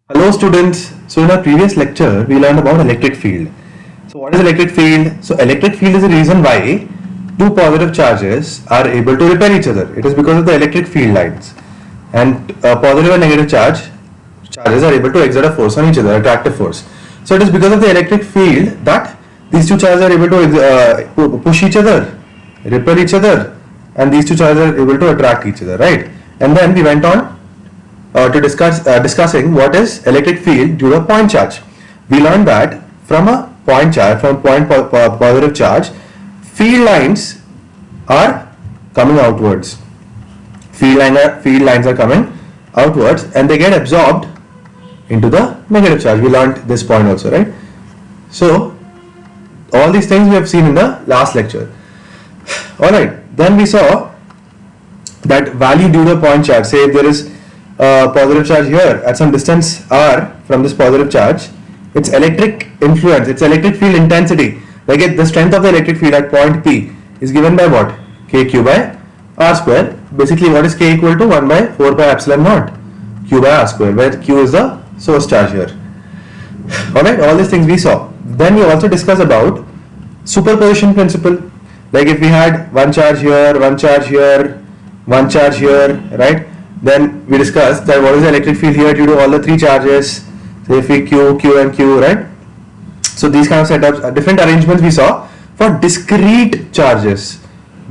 Hello students. So in our previous lecture we learned about electric field. So what is electric field? So electric field is the reason why two positive charges are able to repel each other. It is because of the electric field lines, and positive and negative charges are able to exert a force on each other, attractive force. So it is because of the electric field that these two charges are able to push each other, repel each other, and these two charges are able to attract each other, right? And then we went on to discussing what is electric field due to a point charge. We learned that from a point charge, from positive charge, field lines are coming outwards. Field lines are coming outwards, and they get absorbed into the negative charge. We learned this point also, right? So all these things we have seen in the last lecture. Alright, then we saw that value due to a point charge. Say if there is a positive charge here at some distance r from this positive charge, its electric influence, its electric field intensity, like the strength of the electric field at point P is given by what? Kq by r square. Basically what is K equal to? 1 by 4 pi epsilon naught Q by r square, where Q is the source charge here. Alright, all these things we saw. Then we also discussed about superposition principle. Like if we had one charge here, one charge here, one charge here, right? Then we discussed that what is the electric field here due to all the three charges. Say if we Q, Q and Q, right? So these kind of setups, different arrangements we saw for discrete charges.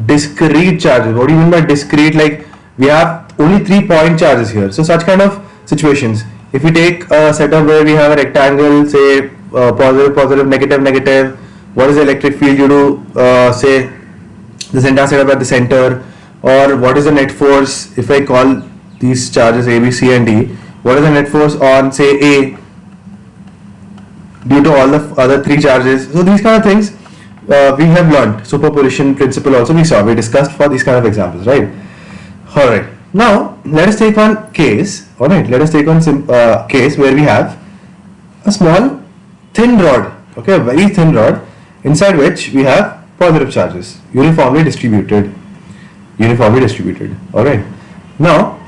Discrete charges. What do you mean by discrete? Like we have only 3 point charges here. So such kind of situations. If we take a setup where we have a rectangle, say positive, positive, negative, negative, what is the electric field due to say this entire setup at the center, or what is the net force if I call these charges A, B, C and D, what is the net force on say A due to all the other 3 charges. So these kind of things we have learned. Superposition principle also we saw, we discussed for these kind of examples, right? Alright, now let us take one case. Alright, let us take one case where we have a small thin rod, okay, a very thin rod, inside which we have positive charges uniformly distributed. Alright, now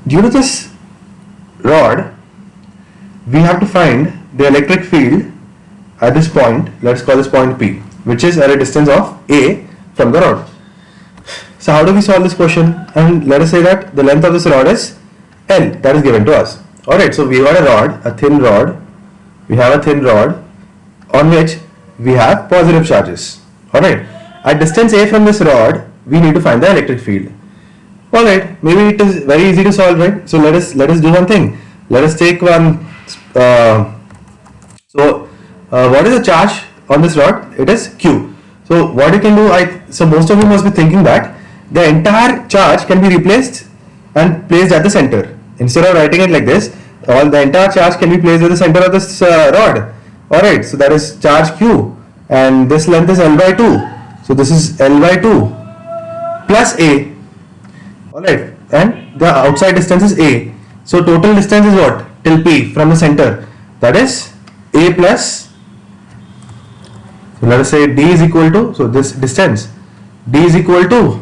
due to this rod we have to find the electric field at this point. Let's call this point P, which is at a distance of A from the rod. So how do we solve this question? And let us say that the length of this rod is L, that is given to us. Alright, so we got a rod, a thin rod. We have a thin rod on which we have positive charges. Alright, at distance A from this rod we need to find the electric field. Alright, maybe it is very easy to solve, right? So let us do one thing. Let us take one what is the charge on this rod? It is Q. So what you can do, so most of you must be thinking that the entire charge can be replaced and placed at the center. Instead of writing it like this, the entire charge can be placed at the center of this rod. Alright, so that is charge Q, and this length is L by 2. So this is L by 2 plus A. Alright, and the outside distance is A. So total distance is what? Till P from the center. That is A plus, so let us say D is equal to, so this distance, D is equal to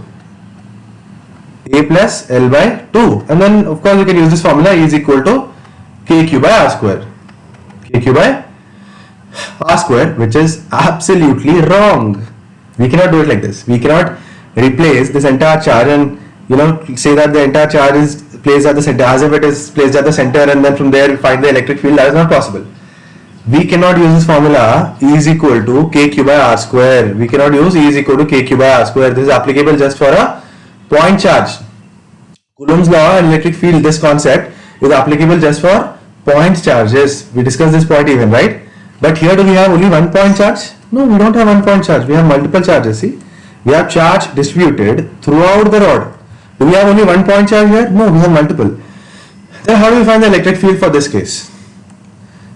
A plus L by 2. And then of course you can use this formula, E is equal to KQ by R square. KQ by R square, which is absolutely wrong. We cannot do it like this. We cannot replace this entire charge and say that the entire charge is placed at the center as if it is placed at the center, and then from there we find the electric field. That is not possible. We cannot use this formula E is equal to KQ by R square. We cannot use E is equal to KQ by R square. This is applicable just for a point charge. Coulomb's law and electric field, this concept is applicable just for point charges. We discussed this point even, right? But here do we have only one point charge? No, we don't have one point charge. We have multiple charges. See, we have charge distributed throughout the rod. Do we have only one point charge here? No, we have multiple. Then how do we find the electric field for this case?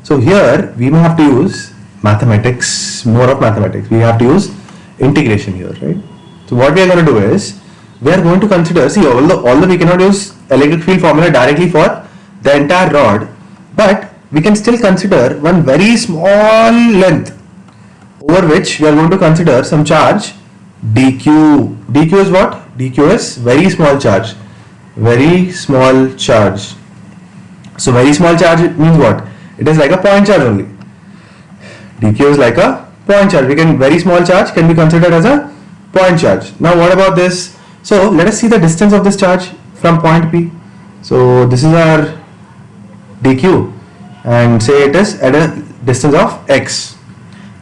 So here we may have to use mathematics, more of mathematics. We have to use integration here, right? So what we are going to do is, we are going to consider, see, although we cannot use electric field formula directly for the entire rod, but we can still consider one very small length over which we are going to consider some charge dq. dq is what? dq is very small charge. So very small charge means what? It is like a point charge only. dq is like a point charge. We can, very small charge can be considered as a point charge. Now what about this? So let us see the distance of this charge from point P. So this is our dq, and say it is at a distance of x.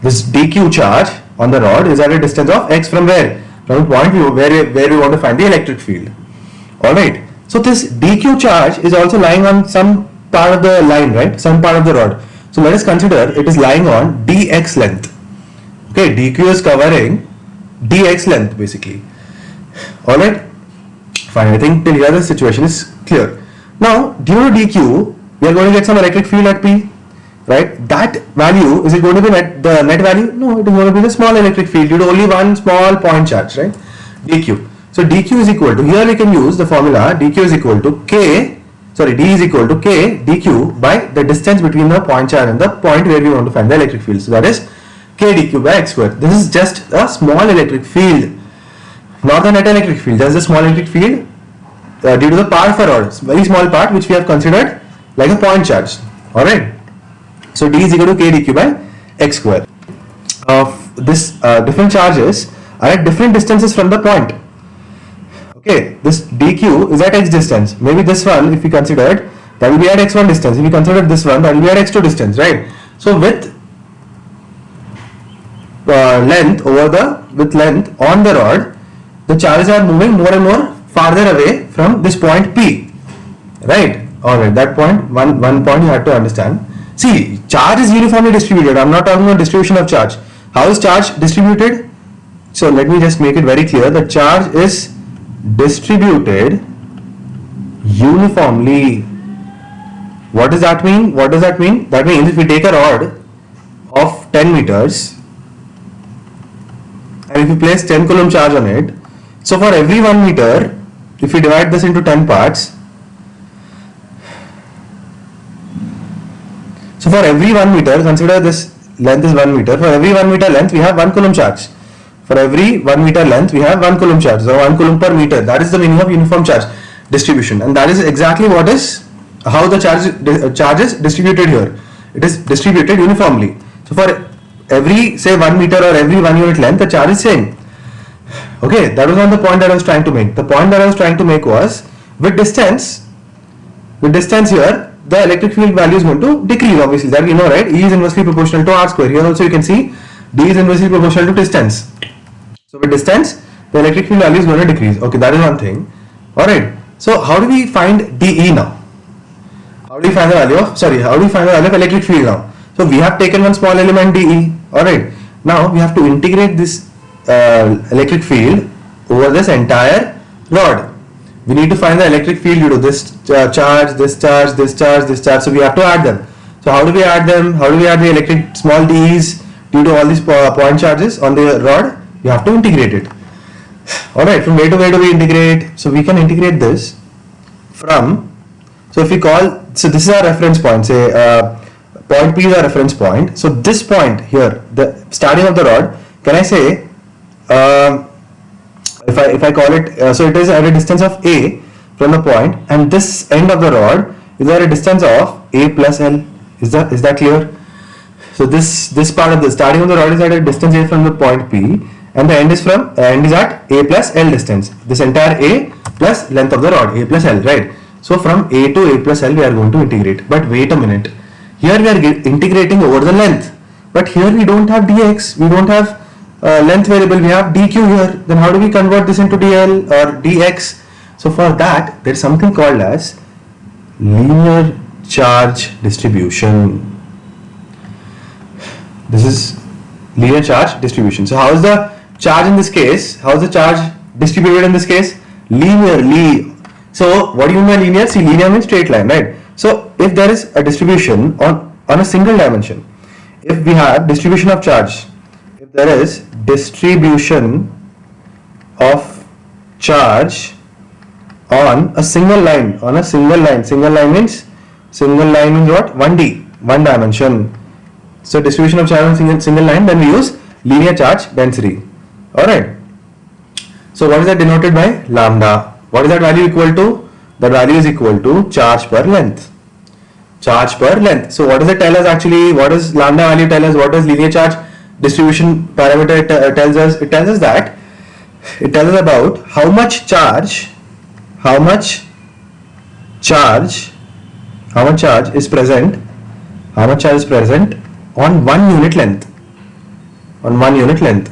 This dq charge on the rod is at a distance of x from where? From the point where we want to find the electric field. Alright. So this dq charge is also lying on some part of the line, right? Some part of the rod. So let us consider it is lying on dx length. Okay, dq is covering dx length basically. Alright. Fine. I think till here the situation is clear. Now due to dq, we are going to get some electric field at P. Right, that value, is it going to be the net value? No, it is going to be the small electric field due to only one small point charge, right? dq. So dq is equal to, here we can use the formula dq is equal to k, sorry, d is equal to k dq by the distance between the point charge and the point where we want to find the electric field. So that is k dq by x square. This is just a small electric field, not the net electric field, just the small electric field due to the part of a rod, very small part which we have considered like a point charge. Alright. So d is equal to k dq by x square. This different charges are at different distances from the point. Okay, this dq is at x distance. Maybe this one, if we considered, that will be at x1 distance. If we consider this one, that will be at x2 distance, right? So with length on the rod, the charges are moving more and more farther away from this point P, right? Alright, that point, one point you have to understand. See, charge is uniformly distributed. I am not talking about distribution of charge. How is charge distributed? So let me just make it very clear. The charge is distributed uniformly. What does that mean? What does that mean? That means if we take a rod of 10 meters and if we place 10 coulomb charge on it, so for every 1 meter, if we divide this into 10 parts, so for every 1 meter, consider this length is 1 meter. For every 1 meter length, we have 1 coulomb charge. For every 1 meter length, we have 1 coulomb charge. So 1 coulomb per meter. That is the meaning of uniform charge distribution, and that is exactly what is how the charge is distributed here. It is distributed uniformly. So for every, say, 1 meter or every 1 unit length, the charge is same. Okay, that was not the point that I was trying to make. The point that I was trying to make was with distance here, the electric field value is going to decrease, obviously, that we know, right? E is inversely proportional to r square. Here also you can see d is inversely proportional to distance. So with distance, the electric field value is going to decrease. Okay, that is one thing. Alright, so how do we find dE now? How do we find the value of electric field now? So we have taken one small element dE. Alright, now we have to integrate this electric field over this entire rod. We need to find the electric field due to this charge, this charge, this charge, this charge. So we have to add them. So how do we add them? How do we add the electric small d's due to all these point charges on the rod? You have to integrate it. Alright, from where to where do we integrate? So we can integrate this from, so if we call, so this is our reference point, say point P is our reference point. So this point here, the starting of the rod, can I say, if I call it, so it is at a distance of A from the point, and this end of the rod is at a distance of A plus L. Is that clear? So this part of the starting of the rod is at a distance A from the point P, and the end is at A plus L distance. This entire A plus length of the rod, A plus L, right? So from A to A plus L we are going to integrate. But wait a minute. Here we are integrating over the length. But here we don't have dx. We don't have length variable. We have dq here. Then how do we convert this into dl or dx? So for that there is something called as linear charge distribution. This is linear charge distribution. So how is the charge in this case? How is the charge distributed in this case? Linearly. So what do you mean by linear? See, linear means straight line, right? So if there is a distribution on a single dimension, if we have distribution of charge, if there is distribution of charge on a single line, single line means what? 1D, one dimension. So distribution of charge on single line, then we use linear charge density. Alright. So what is that denoted by? Lambda. What is that value equal to? That value is equal to charge per length. charge per length. So what does it tell us actually? What does lambda value tell us? What does linear charge distribution parameter tells us? It tells us that it tells us about how much charge is present on 1 unit length.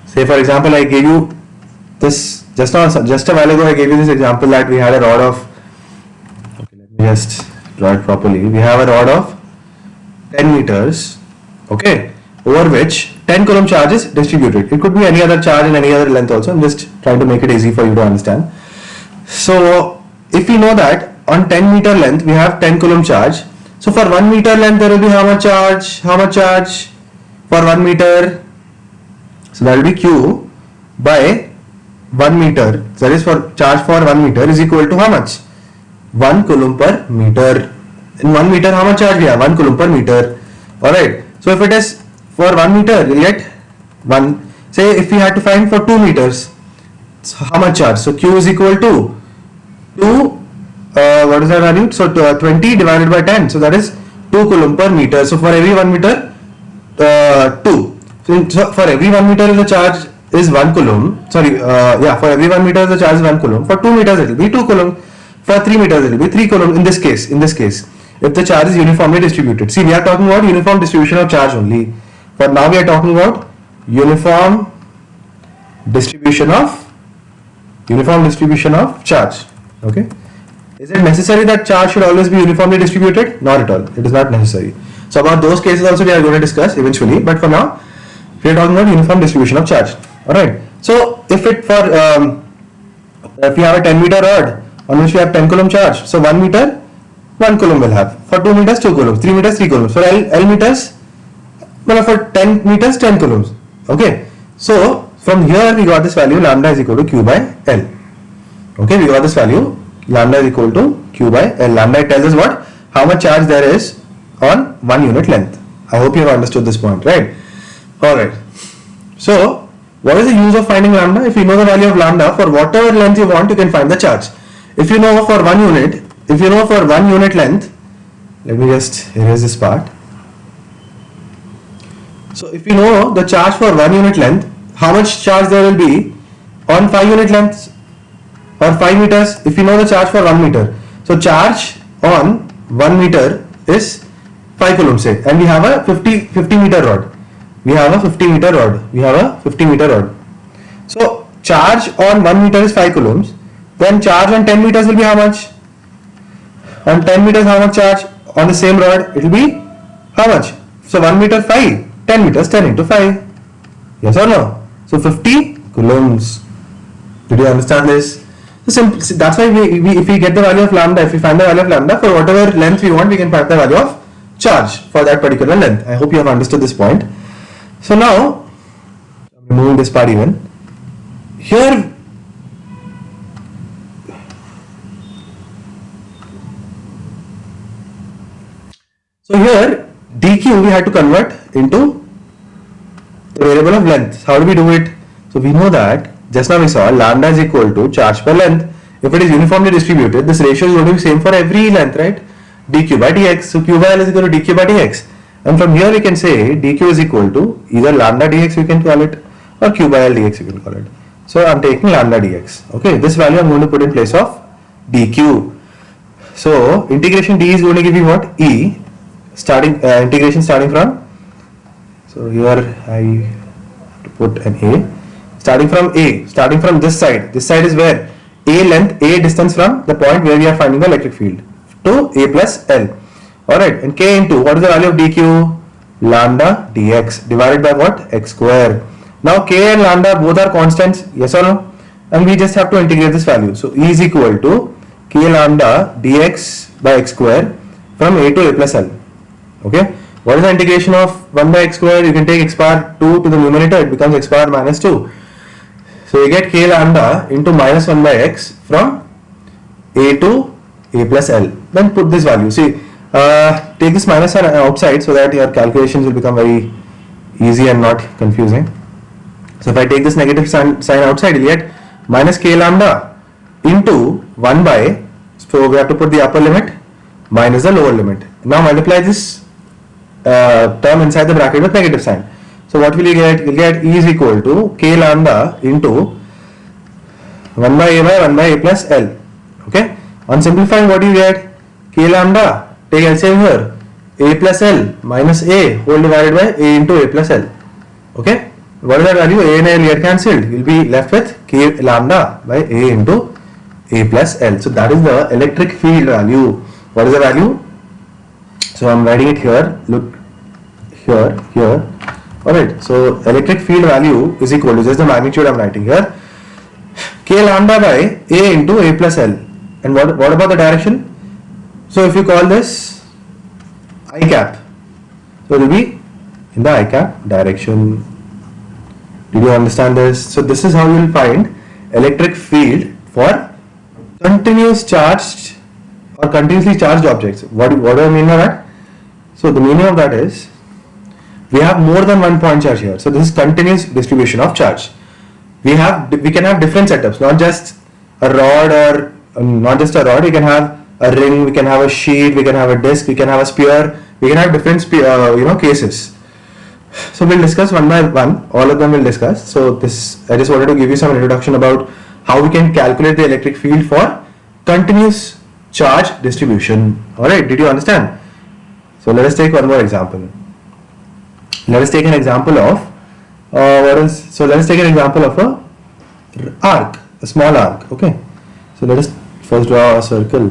Say for example, I gave you this just a while ago. I gave you this example that we had a rod of, okay, let me just draw it properly. We have a rod of 10 meters, okay, over which 10 coulomb charge is distributed. It could be any other charge in any other length also. I'm just trying to make it easy for you to understand. So if we know that on 10 meter length we have 10 coulomb charge, so for 1 meter length there will be how much charge for 1 meter? So that will be Q by 1 meter, that is for charge for 1 meter is equal to how much? 1 coulomb per meter. In 1 meter how much charge we have? 1 coulomb per meter. Alright, so if it is for 1 meter we get 1. Say if we had to find for 2 meters, so how much charge? So Q is equal to 2, what is that value? So 20 divided by 10, so that is 2 coulomb per meter. So for every 1 meter 2. So for every 1 meter the charge is 1 coulomb. For every 1 meter the charge is 1 coulomb. For 2 meters it will be 2 coulomb. For 3 meters it will be 3 coulomb in this case, if the charge is uniformly distributed. See, we are talking about uniform distribution of charge only. But now we are talking about uniform distribution of charge. Okay. Is it necessary that charge should always be uniformly distributed? Not at all. It is not necessary. So about those cases also we are going to discuss eventually. But for now, we are talking about uniform distribution of charge. Alright. So if you have a 10 meter rod on which we have 10 coulomb charge, so 1 meter 1 coulomb will have. For 2 meters 2 coulombs, 3 meters 3 coulombs. For L meters, well, for 10 meters 10 coulombs. Okay. So from here we got this value lambda is equal to Q by L. Okay, we got this value lambda is equal to Q by L. Lambda tells us what? How much charge there is on 1 unit length. I hope you have understood this point, right? Alright. So what is the use of finding lambda? If you know the value of lambda, for whatever length you want, you can find the charge. If you know for 1 unit length, let me just erase this part. So if you know the charge for 1 unit length, how much charge there will be on 5 unit lengths or 5 meters? If you know the charge for 1 meter, so charge on 1 meter is 5 coulomb, say, and we have a 50 meter rod. So charge on 1 meter is 5 coulombs. Then charge on 10 meters will be how much? On 10 meters how much charge? On the same rod it will be how much? So 1 meter 5, 10 meters 10 into 5. Yes or no? So 50 coulombs. Did you understand this? So simple, that's why if we get the value of lambda, if we find the value of lambda, for whatever length we want, we can find the value of charge for that particular length. I hope you have understood this point. So now, I'm removing this part even. Here, dq we had to convert into the variable of length. How do we do it? So we know that just now we saw lambda is equal to charge per length. If it is uniformly distributed, this ratio is going to be same for every length, right? dq by dx. So q by l is equal to dq by dx. And from here we can say dq is equal to either lambda dx we can call it, or q by l dx we can call it. So I'm taking lambda dx. Okay, this value I'm going to put in place of dq. So integration d is going to give you what? E. Integration starting from. So here I have to put an a. Starting from this side. This side is where? A length, a distance from the point where we are finding the electric field to a plus l. Alright, and k into what is the value of dq? Lambda dx divided by what? X square. Now k and lambda both are constants, yes or no? And we just have to integrate this value. So E is equal to k lambda dx by x square from a to a plus l. Okay. What is the integration of 1 by x square? You can take x power 2 to the numerator, it becomes x power minus 2. So you get k lambda into minus 1 by x from a to a plus l. Then put this value. See, take this minus sign outside so that your calculations will become very easy and not confusing. So if I take this negative sign outside, you'll get minus k lambda into 1 by, so we have to put the upper limit minus the lower limit. Now multiply this term inside the bracket with negative sign. So what will you get? You will get E is equal to k lambda into 1 by a by 1 by a plus L. Okay. On simplifying, what do you get? K lambda, take LCM here, a plus L minus a whole divided by a into a plus L. Okay. What is that value? A and L get cancelled. You will be left with k lambda by a into a plus L. So that is the electric field value. What is the value? So I am writing it here. Look here, here. Alright. So electric field value is equal to just the magnitude I am writing here. K lambda by a into a plus L. And what about the direction? So if you call this I cap, so it will be in the I cap direction. Did you understand this? So this is how you will find electric field for continuous charged or continuously charged objects. What do I mean by that? So the meaning of that is we have more than one point charge here. So this is continuous distribution of charge. We can have different setups, not just a rod or not just a rod. We can have a ring, we can have a sheet, we can have a disc, we can have a sphere. We can have different cases. So we'll discuss one by one. All of them we'll discuss. So I just wanted to give you some introduction about how we can calculate the electric field for continuous charge distribution. Alright, did you understand? So let us take one more example. Let us take an example of let us take an example of a small arc. Okay. So let us first draw a circle.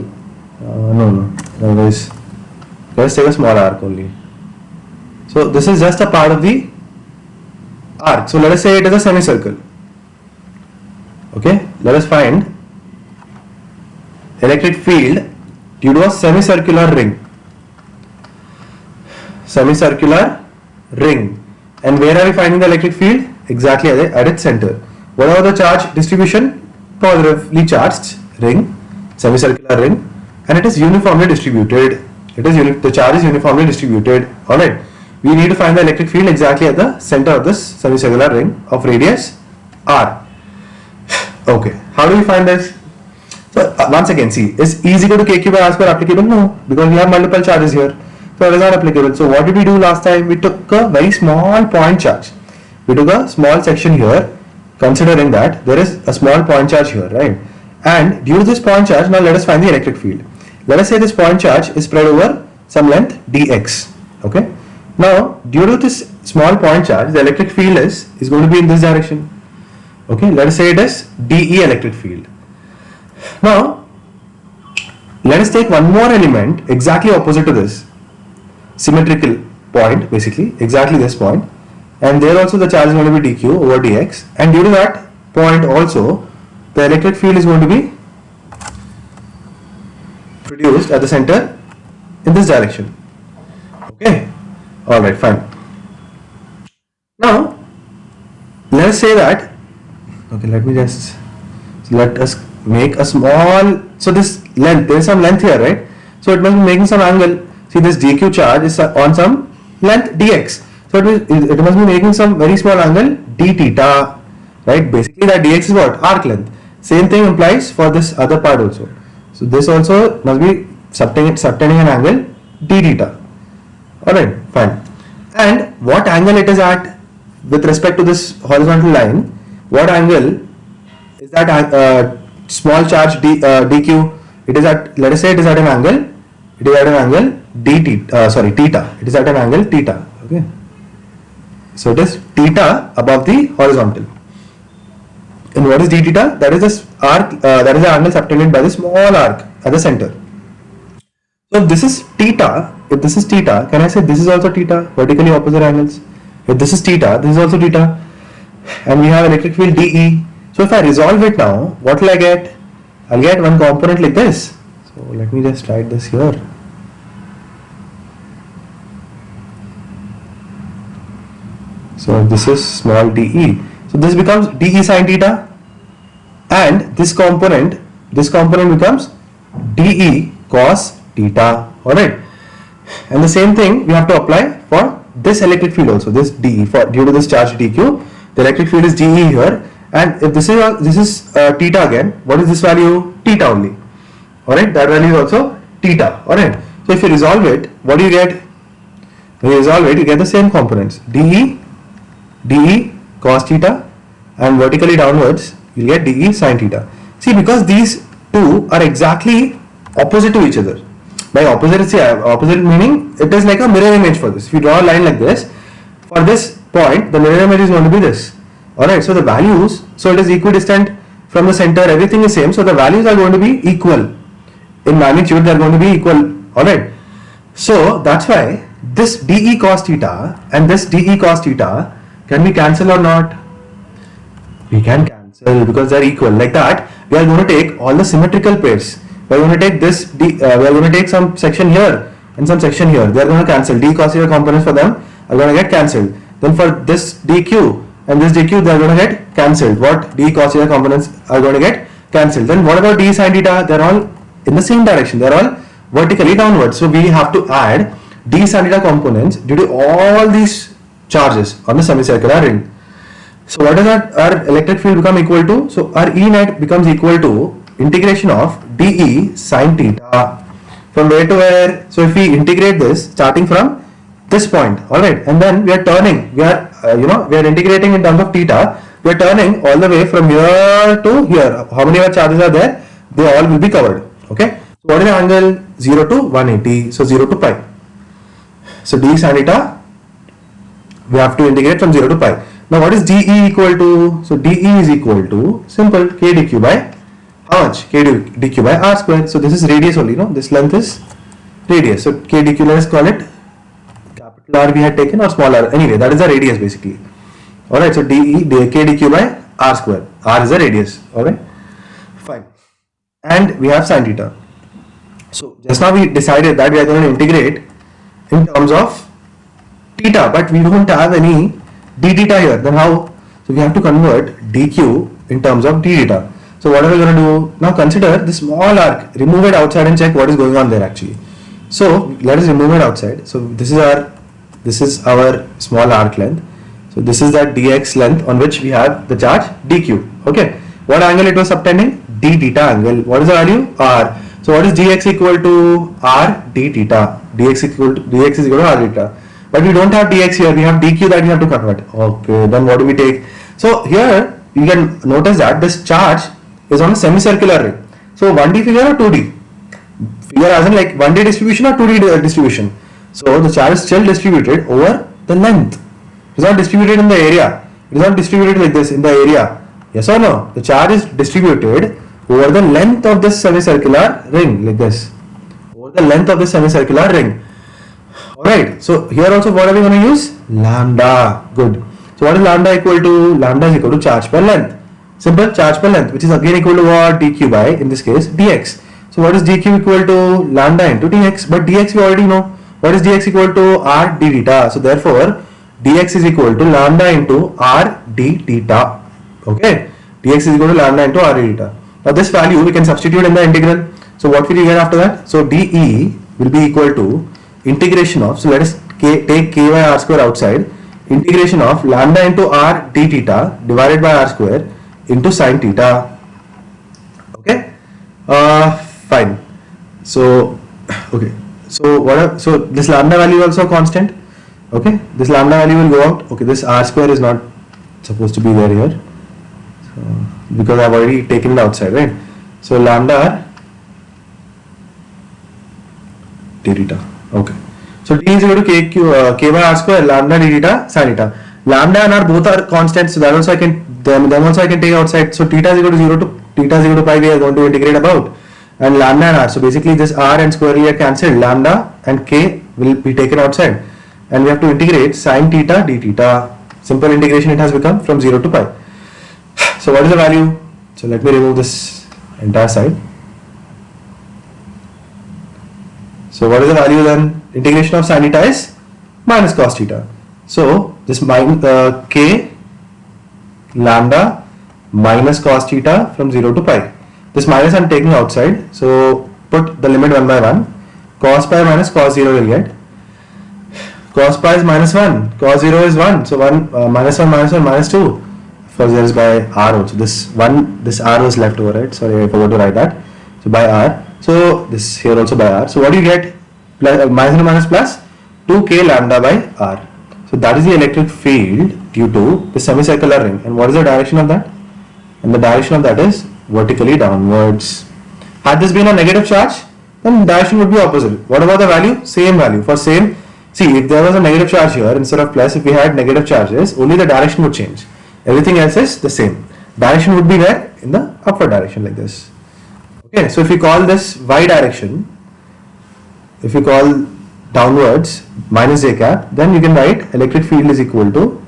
Otherwise, let us take a small arc only. So this is just a part of the arc. So let us say it is a semicircle. Okay. Let us find electric field due to a semicircular ring. Semicircular ring. And where are we finding the electric field? Exactly at its center. What about the charge distribution? Positively charged ring, semicircular ring, and it is uniformly distributed. The charge is uniformly distributed. Alright. We need to find the electric field exactly at the center of this semicircular ring of radius r. Okay. How do we find this? So once again, see, is E is equal to kq by r square applicable? No, because we have multiple charges here. So it is not applicable. So what did we do last time? We took a very small point charge. We took a small section here, considering that there is a small point charge here, right? And due to this point charge, now let us find the electric field. Let us say this point charge is spread over some length dx. Okay. Now due to this small point charge, the electric field is going to be in this direction. Okay. Let us say it is dE electric field. Now let us take one more element exactly opposite to this, symmetrical point, basically exactly this point, and there also the charge is going to be dq over dx, and due to that point also the electric field is going to be produced at the center in this direction. Okay. Alright, fine. Now let us say that, okay, let us make a small, so this length, there is some length here, right? So it must be making some angle. See, this dq charge is on some length dx. So it must be making some very small angle d theta, right? Basically that dx is what? Arc length. Same thing implies for this other part also. So this also must be subtending an angle d theta. Alright, fine. And what angle it is at with respect to this horizontal line? What angle is that small charge dq? It is at, let us say it is at an angle. It is at an angle theta. It is at an angle theta. Okay. So it is theta above the horizontal. And what is d theta? That is this arc. That is the angle subtended by the small arc at the center. So if this is theta, can I say this is also theta? Vertically opposite angles. If this is theta, this is also theta. And we have electric field dE. So if I resolve it now, what will I get? I'll get one component like this. So let me just write this here. So this is small dE. So this becomes dE sin theta, and this component becomes dE cos theta. Alright. And the same thing we have to apply for this electric field also. This dE, due to this charge dq, the electric field is dE here. And if this is theta again, what is this value? Theta only. Alright, that value is also theta. Alright. So if you resolve it, what do you get? When you resolve it, you get the same components. dE cos theta, and vertically downwards, you'll get dE sin theta. See, because these two are exactly opposite to each other. By opposite, see, opposite meaning it is like a mirror image for this. If you draw a line like this, for this point, the mirror image is going to be this. Alright, so the values, so it is equidistant from the center, everything is same, so the values are going to be equal. In magnitude, they are going to be equal. Alright, so that's why this dE cos theta and this dE cos theta can we cancel or not? We can cancel because they are equal. Like that, we are going to take all the symmetrical pairs. We are going to take this, we are going to take some section here and some section here. They are going to cancel. D cos theta components for them are going to get cancelled. Then for this dq and this dq, they are going to get cancelled. What? D cos theta components are going to get cancelled. Then what about d sin theta? They are all in the same direction. They are all vertically downwards. So we have to add d sin theta components due to all these charges on the semicircular ring. So what does our electric field become equal to? So our E net becomes equal to integration of dE sin theta. From where to where? So if we integrate this starting from this point, alright, and then we are turning, we are we are integrating in terms of theta, we are turning all the way from here to here. How many charges are there? They all will be covered. Okay. So what is the angle? 0 to 180. So 0 to pi. So d sin theta, we have to integrate from 0 to pi. Now what is dE equal to? So dE is equal to simple k dq by how much? K dq by r square. So this is radius only, no? This length is radius. So k dq, let us call it capital R we had taken or small r. Anyway, that is the radius basically. Alright, so dE, k dq by r square. R is the radius. Alright, fine. And we have sin theta. So just now we decided that we are going to integrate in terms of theta, but we don't have any d theta here. Then how? So we have to convert dq in terms of d theta. So what are we going to do? Now consider this small arc, remove it outside and check what is going on there actually. So let us remove it outside. So this is our small arc length. So this is that dx length on which we have the charge dq. Okay. What angle it was subtending? D theta angle. What is the value? R. So what is dx equal to? R d theta. Dx is equal to r theta. But we don't have dx here. We have dq that we have to convert. Okay. Then what do we take? So here you can notice that this charge is on a semicircular ring. So 1D figure or 2D? Figure as in like 1D distribution or 2D distribution. So the charge is still distributed over the length. It is not distributed in the area. It is not distributed like this in the area. Yes or no? The charge is distributed over the length of this semicircular ring like this. Over the length of this semicircular ring. Alright. So here also what are we going to use? Lambda. Good. So what is lambda equal to? Lambda is equal to charge per length. Simple, charge per length, which is again equal to what? dq by, in this case, dx. So what is dq equal to? Lambda into dx. But dx we already know. What is dx equal to? R d theta. So therefore, dx is equal to lambda into r d theta. Okay. Dx is equal to lambda into r d theta. Now this value we can substitute in the integral. So what will you get after that? So dE will be equal to integration of, so let us take k by r square outside, integration of lambda into r d theta divided by r square into sin theta. Okay, fine. So okay, so this lambda value is also constant. Okay, this lambda value will go out. Okay, this r square is not supposed to be there here, so, because I've already taken it outside, right? So lambda d theta. Okay, so d is equal to k by r square lambda d theta sin theta. Lambda and r both are constants, so that also I can then also I can take outside. So theta is equal to 0 to theta is equal to pi. We are going to integrate about, and lambda and r. So basically this r and square will get cancelled. Lambda and k will be taken outside, and we have to integrate sin theta d theta. Simple integration it has become from 0 to pi. So what is the value? So let me remove this entire side. So what is the value then? Integration of sin theta is minus cos theta. So this k lambda minus cos theta from 0 to pi. This minus I am taking outside. So put the limit 1 by 1. Cos pi minus cos 0 will get. Cos pi is minus 1. Cos 0 is 1. So 1 minus 1 minus 1 minus 2. Of course there is by r also. This r was left over, right? Sorry, I forgot to write that. So by r. So this here also by r. So what do you get? minus and minus plus 2k lambda by r. So that is the electric field due to the semicircular ring. And what is the direction of that? And the direction of that is vertically downwards. Had this been a negative charge, then direction would be opposite. What about the value? Same value. For same, see, if there was a negative charge here instead of plus, if we had negative charges, only the direction would change. Everything else is the same. Direction would be there in the upward direction like this. Okay, so if we call this y direction, if we call downwards minus j cap, then you can write electric field is equal to,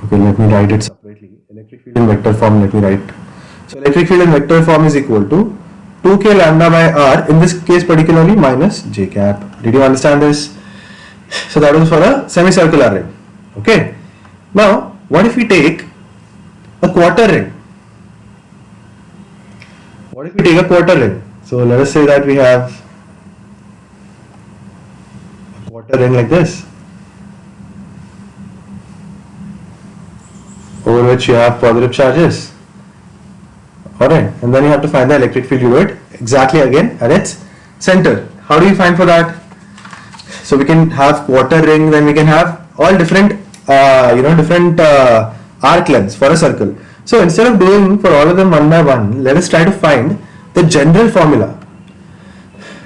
okay, let me write it separately. Electric field in vector form, let me write. So electric field in vector form is equal to 2k lambda by r, in this case particularly minus j cap. Did you understand this? So that was for a semicircular ring. Okay. Now, what if we take a quarter ring? What if we take a quarter ring? So let us say that we have a quarter ring like this, over which you have positive charges. Alright, and then you have to find the electric field. You do it exactly again at its center. How do you find for that? So we can have quarter ring, then we can have all different different arc lengths for a circle. So instead of doing for all of them one by one, let us try to find the general formula.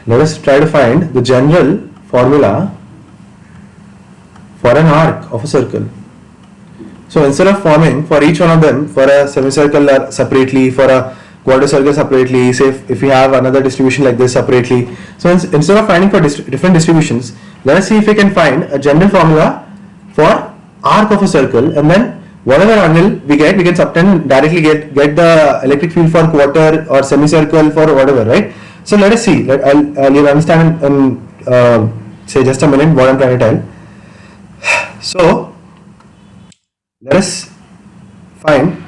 Let us try to find the general formula for an arc of a circle. So instead of forming for each one of them, for a semicircle separately, for a quarter circle separately, say if we have another distribution like this separately. So instead of finding for different distributions, let us see if we can find a general formula for arc of a circle, and then whatever angle we get, we can subtend directly get the electric field for quarter or semicircle for whatever, right? So let us see. You'll understand in say just a minute what I'm trying to tell. So let us find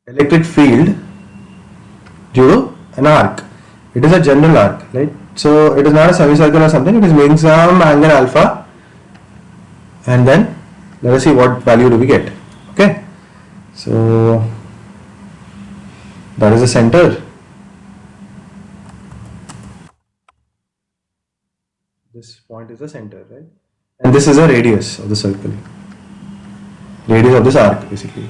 electric field due to an arc. It is a general arc, right? So it is not a semicircle or something, it is making some angle alpha, and then let us see what value do we get. Okay, so that is the center. This point is the center, right? And this is a radius of the circle, radius of this arc basically.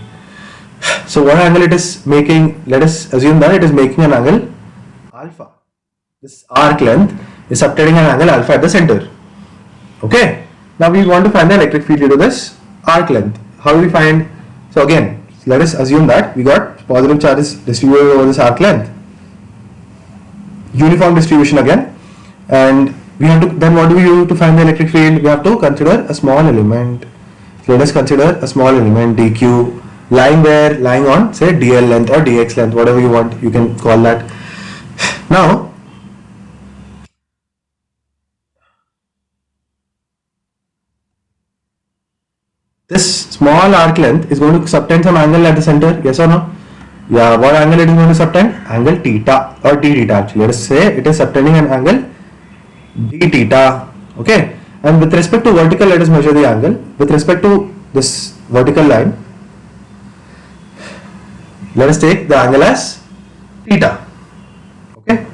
So what angle it is making? Let us assume that it is making an angle alpha. This arc length is subtending an angle alpha at the center. Okay. Now we want to find the electric field due to this arc length. How do we find? So again, let us assume that we got positive charges distributed over this arc length. Uniform distribution again, and we have to, then what do we do to find the electric field? We have to consider a small element. Let us consider a small element dq lying where, lying on say dl length or dx length, whatever you want, you can call that. Now this small arc length is going to subtend some angle at the center, yes or no? Yeah, what angle it is going to subtend? Angle theta or d theta actually. Let us say it is subtending an angle d theta. Okay, and with respect to vertical, let us measure the angle. With respect to this vertical line, let us take the angle as theta. Okay,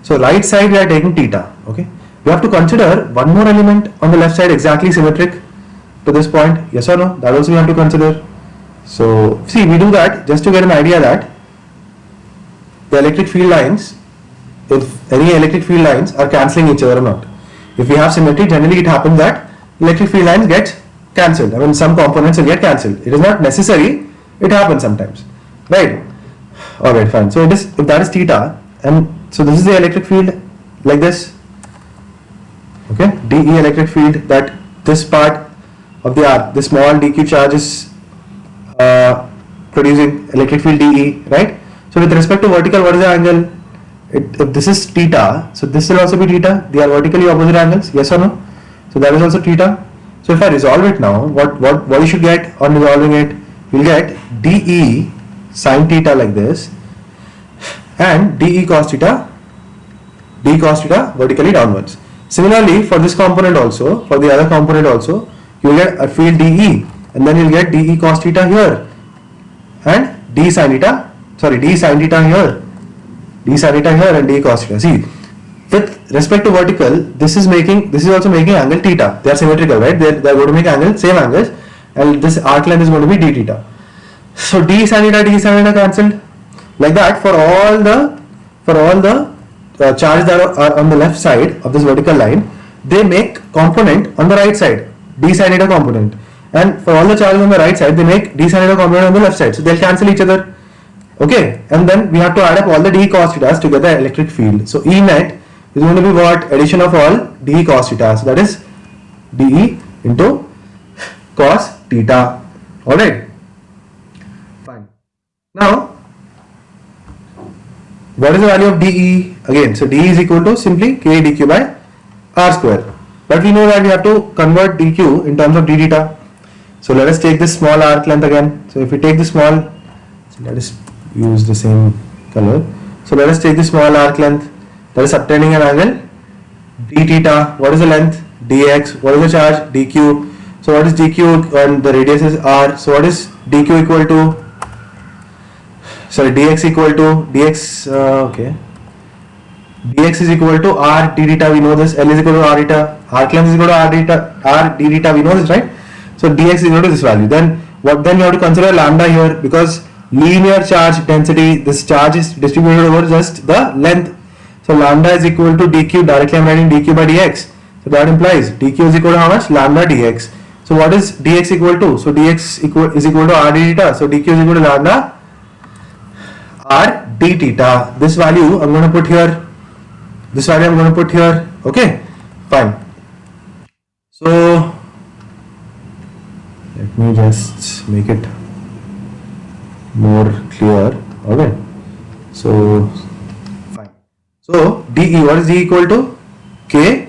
so right side we are taking theta. Okay, we have to consider one more element on the left side exactly symmetric to this point, yes or no? That also we have to consider. So see, we do that just to get an idea that the electric field lines, if any electric field lines are cancelling each other or not. If we have symmetry, generally it happens that electric field lines get cancelled. I mean, some components will get cancelled. It is not necessary, it happens sometimes, right? Alright, fine. So it is, if that is theta, and so this is the electric field like this, okay, dE electric field, that this part of the arc, the small dq charge is producing electric field dE, right? So with respect to vertical, what is the angle? If this is theta, so this will also be theta. They are vertically opposite angles, yes or no? So that is also theta. So if I resolve it now, what you should get on resolving it? You'll get dE sin theta like this, and dE cos theta, d cos theta vertically downwards. Similarly, for this component also, for the other component also, you will get a field dE, and then you will get dE cos theta here, and d sin theta, sorry, d sin theta here, d sin theta here and d cos theta. See, with respect to vertical, this is also making angle theta. They are symmetrical, right? They are going to make angle, same angles, and this arc length is going to be d theta. So d sin theta cancelled. Like that, for all the charges that are on the left side of this vertical line, they make component on the right side, d sin theta component, and for all the charges on the right side, they make d sin theta component on the left side. So they'll cancel each other. Okay, and then we have to add up all the d cos thetas to get the electric field. So E net is going to be what? Addition of all d cos theta. So that is dE into cos theta. Alright, fine. Now, what is the value of dE? Again, so dE is equal to simply k dq by r square. But we know that we have to convert dq in terms of d theta. So let us take this small arc length again. So if we take the small, so let us use the same color. So let us take the small arc length that is subtending an angle d theta. What is the length? Dx. What is the charge? Dq. So what is dq and the radius is r. So what is dq equal to? Sorry, dx equal to dx. Okay. Dx is equal to r d theta. We know this. L is equal to r theta. Arc length is equal to r d theta. We know this, right? So dx is equal to this value. Then what? Then you have to consider lambda here, because linear charge density. This charge is distributed over just the length. So lambda is equal to dq. Directly I am writing dq by dx. So that implies dq is equal to how much? Lambda dx. So what is dx equal to? So dx is equal to r d theta. So dq is equal to lambda r d theta. This value I'm going to put here. This value I'm going to put here. Okay, fine. So let me just make it more clear. Okay. So fine. So dE, what is dE equal to? K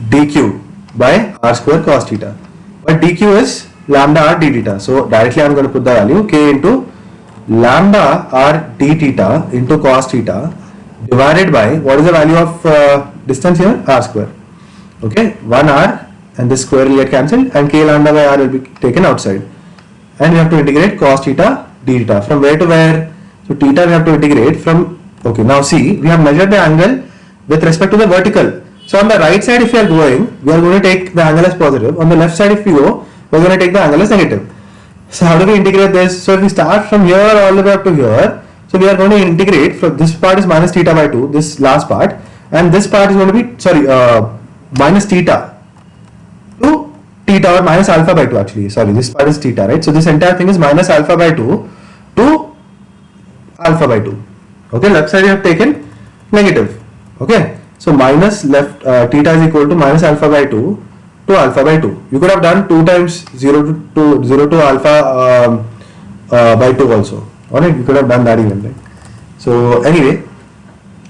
dq by r square cos theta. But dq is lambda r d theta. So directly I'm going to put the value k into lambda r d theta into cos theta divided by, what is the value of distance here? R square. Okay, 1 r and this square will get cancelled and k lambda by r will be taken outside. And we have to integrate cos theta d theta. From where to where? So theta we have to integrate from, okay, now see, we have measured the angle with respect to the vertical. So on the right side if we are going to take the angle as positive. On the left side if we go, we are going to take the angle as negative. So how do we integrate this? So if we start from here all the way up to here, so we are going to integrate from this part is minus theta by 2, this last part, and this part is going to be, sorry, minus theta to theta, or minus alpha by 2 actually, sorry, this part is theta, right? So this entire thing is minus alpha by 2 to alpha by 2. Okay, left side you have taken negative. Okay, so minus left theta is equal to minus alpha by 2 to alpha by 2. You could have done 2 times 0 to alpha by 2 also. Alright, you could have done that even, right? So anyway,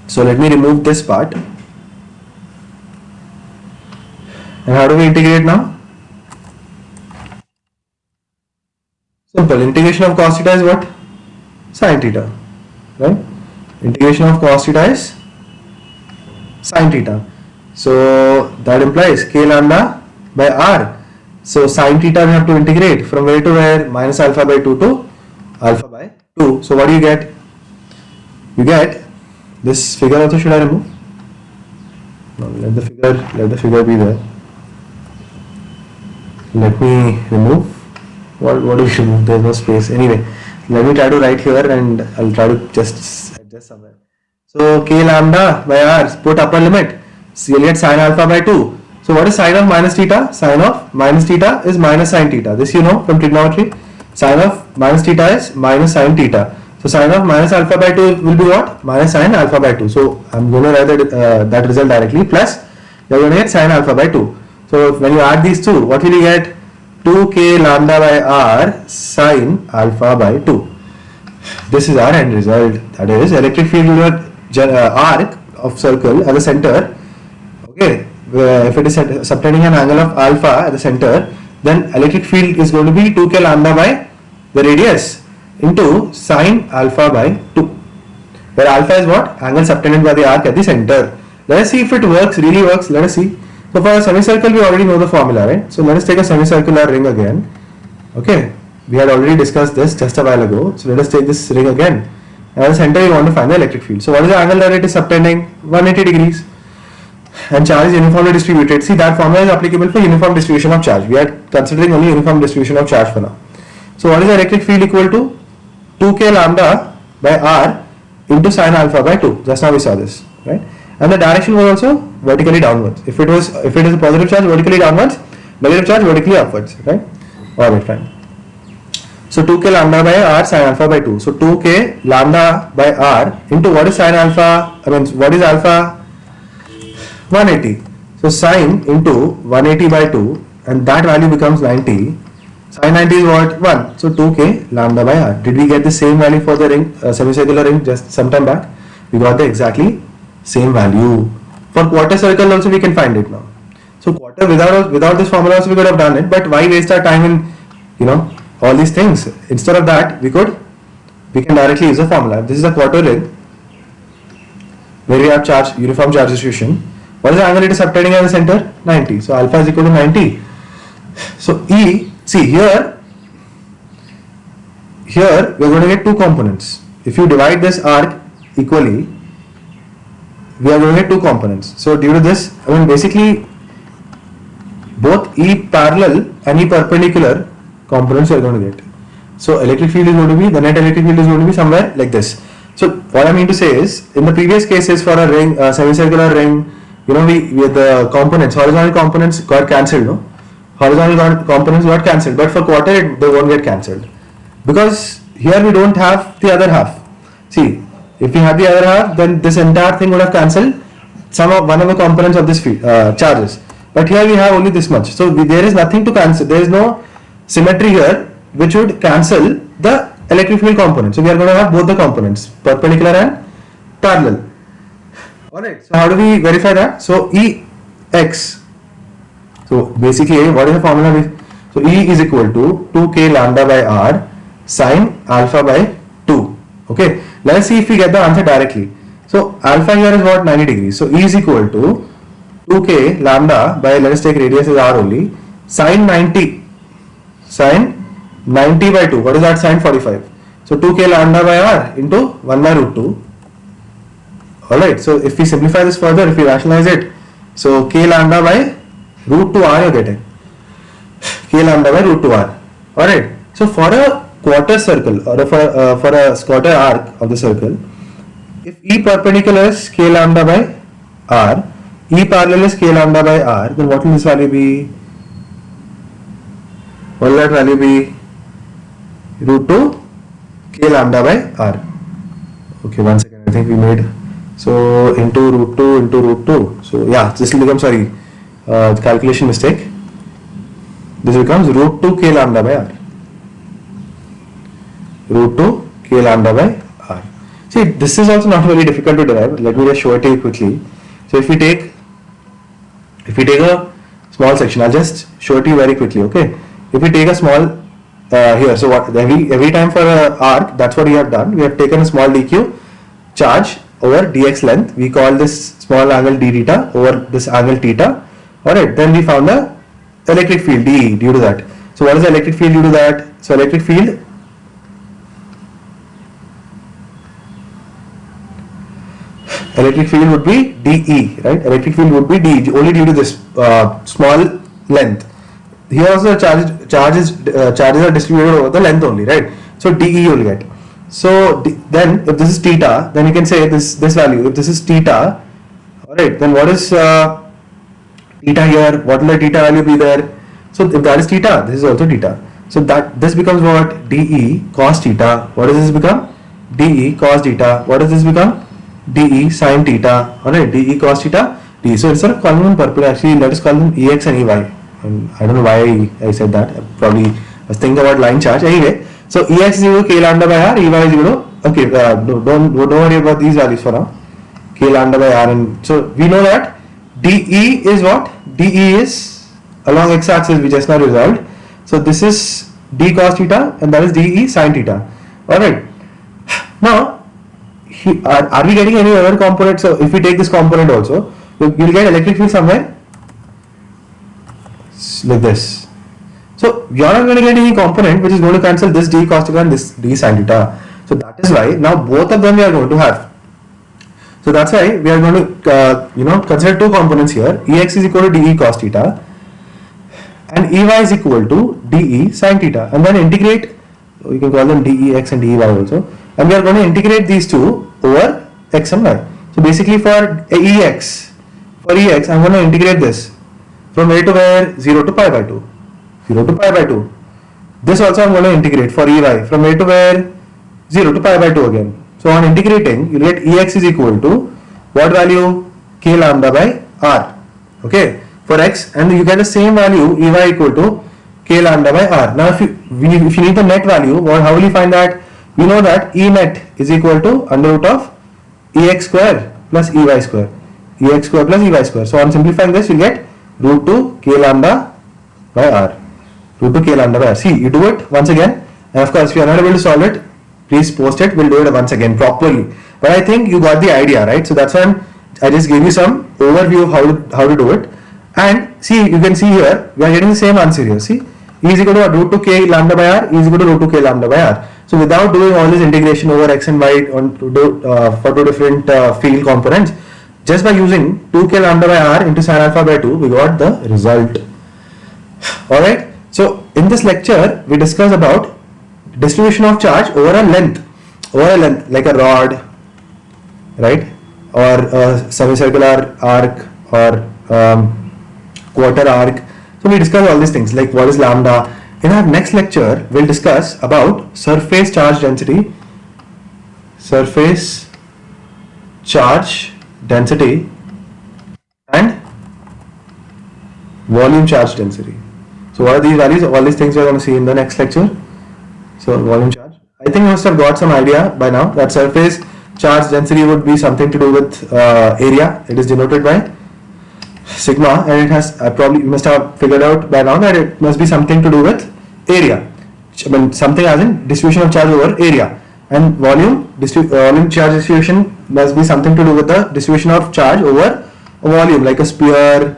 so let me remove this part. And how do we integrate now? Simple. Integration of cos theta is what? Sin theta, right? Integration of cos theta is sin theta. So that implies k lambda by r. So sin theta we have to integrate from where to where? Minus alpha by 2 to alpha by 2. So what do you get? You get this figure also. Should I remove? No, let the figure be there. Let me remove. What do we remove? There is no space. Anyway, let me try to write here and I'll try to just adjust somewhere. So k lambda by r, put upper limit. So you'll get sin alpha by 2. So what is sin of minus theta? Sin of minus theta is minus sin theta. This you know from trigonometry. Sin of minus theta is minus sin theta. So sin of minus alpha by 2 will be what? Minus sin alpha by 2. So I'm going to write that result directly, plus you're going to get sin alpha by 2. So when you add these two, what will you get? 2k lambda by r sin alpha by 2. This is our end result. That is, electric field arc of circle at the center. Okay, if it is subtending an angle of alpha at the center, then electric field is going to be 2k lambda by the radius into sin alpha by 2, where alpha is what? Angle subtended by the arc at the center. Let us see if it works, really works. Let us see. So for a semicircle we already know the formula, right? So let us take a semicircular ring again. Okay, we had already discussed this just a while ago. So let us take this ring again. And at the center we want to find the electric field. So what is the angle that it is subtending? 180 degrees. And charge is uniformly distributed. See, that formula is applicable for uniform distribution of charge. We are considering only uniform distribution of charge for now. So what is the electric field equal to? 2k lambda by r into sine alpha by 2. Just now we saw this, right? And the direction was also vertically downwards. If it is a positive charge, vertically downwards, negative charge vertically upwards, right? Alright, fine. So 2k lambda by r sine alpha by 2. So 2k lambda by r into what is sine alpha? I mean, what is alpha? 180. So sine into 180 by 2, and that value becomes 90. Sine 90 is what? 1. So 2k lambda by r. Did we get the same value for the ring, semicircular ring just some time back? We got the exactly same value. For quarter circle also we can find it now. So quarter without this formula also we could have done it, but why waste our time in all these things? Instead of that we can directly use a formula. This is a quarter ring where we have uniform charge distribution. What is the angle it is subtending at the center? 90. So alpha is equal to 90. So E, see here we are going to get two components. If you divide this arc equally, we are going to get two components. So due to this, I mean basically both E parallel and E perpendicular components you are going to get. So electric field is going to be, the net electric field is going to be somewhere like this. So what I mean to say is, in the previous cases for a ring, semicircular ring, we the components, horizontal components got cancelled, no? Horizontal components got cancelled, but for quarter they won't get cancelled. Because here we don't have the other half. See, if we had the other half, then this entire thing would have cancelled one of the components of this field, charges. But here we have only this much. So there is nothing to cancel. There is no symmetry here which would cancel the electric field component. So we are going to have both the components, perpendicular and parallel. Alright, so how do we verify that? So Ex. So basically what is the formula? So E is equal to 2k lambda by r sine alpha by 2. Okay, let us see if we get the answer directly. So alpha here is what? 90 degrees. So E is equal to 2k lambda by, let us take radius as r only, sine 90 by 2. What is that? Sine 45. So 2k lambda by r into 1 by root 2. Alright, so if we simplify this further, if we rationalize it, so k lambda by root 2r you are getting. K lambda by root 2r. Alright, so for a quarter circle or for a quarter arc of the circle, if E perpendicular is k lambda by r, E parallel is k lambda by r, then what will this value be? What will that value be? Root 2 k lambda by r. Okay, 1 second, I think we made, so into root 2 into root 2. So yeah, this will become, sorry, calculation mistake. This becomes root 2 k lambda by r. Root 2 k lambda by r. See, this is also not very difficult to derive. Let me just show it to you quickly. So if we take a small section, I'll just show it to you very quickly. Okay. If we take a small here, so what every time for an arc, that's what we have done. We have taken a small dq charge over dx length. We call this small angle d theta over this angle theta. Alright, then we found the electric field dE due to that. So what is the electric field due to that? So electric field would be dE, right? Electric field would be dE only due to this small length. Here also charges are distributed over the length only, right? So dE you will get. So then if this is theta, then you can say this value. If this is theta, alright, then what is theta here? What will the theta value be there? So if that is theta, this is also theta. So that this becomes what? dE cos theta. What does this become? dE cos theta. What does this become? dE sin theta. Alright, dE cos theta, dE. So instead of calling them perpendicular, actually let us call them EX and EY. And I don't know why I said that. I was thinking about line charge. Anyway, so EX is equal to k lambda by r, EY is equal to, okay, don't worry about these values for now. K lambda by r, and so we know that dE is what? dE is along x axis we just now resolved. So this is d cos theta and that is dE sin theta. Alright. Now, are we getting any other component? So if we take this component also, you'll get electric field somewhere like this. So you're not going to get any component which is going to cancel this d cos theta and this d sin theta. So that is why now both of them we are going to have. So that's why we are going to consider two components here. Ex is equal to de cos theta and Ey is equal to de sin theta, and then integrate. You can call them dex and dey also, and we are going to integrate these two over x and y. So basically for ex, I'm going to integrate this from where to where, 0 to pi by 2, 0 to pi by 2. This also I'm going to integrate for ey from where to where, 0 to pi by 2 again. So on integrating, you get ex is equal to what value? K lambda by r. Okay, for x, and you get the same value ey equal to k lambda by r. Now if you need the net value, how will you find that? We know that E net is equal to under root of ex square plus ey square, ex square plus ey square. So on simplifying this, you get root 2 k lambda by r, root 2 k lambda by r. See, you do it once again, and of course if you are not able to solve it, please post it, we'll do it once again properly. But I think you got the idea, right? So that's why I just gave you some overview of how to do it. And see, you can see here, we are getting the same answer here. See, E is equal to root 2 k lambda by r, E is equal to root 2 k lambda by r. So without doing all this integration over x and y for two different field components, just by using 2 k lambda by r into sin alpha by 2, we got the result. Alright, so in this lecture, we discussed about distribution of charge over a length like a rod, right, or a semicircular arc or quarter arc. So we discussed all these things like what is lambda. In our next lecture, we'll discuss about surface charge density, and volume charge density. So what are these values? All these things we are going to see in the next lecture. So volume charge. I think you must have got some idea by now that surface charge density would be something to do with area. It is denoted by sigma, and it has probably, you must have figured out by now that it must be something to do with area. I mean something as in distribution of charge over area, and volume charge distribution must be something to do with the distribution of charge over a volume like a sphere,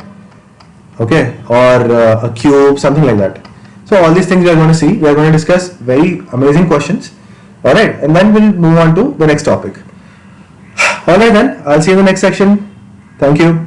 okay, or a cube, something like that. So all these things we are going to see. We are going to discuss very amazing questions. Alright, and then we'll move on to the next topic. Alright then, I'll see you in the next section. Thank you.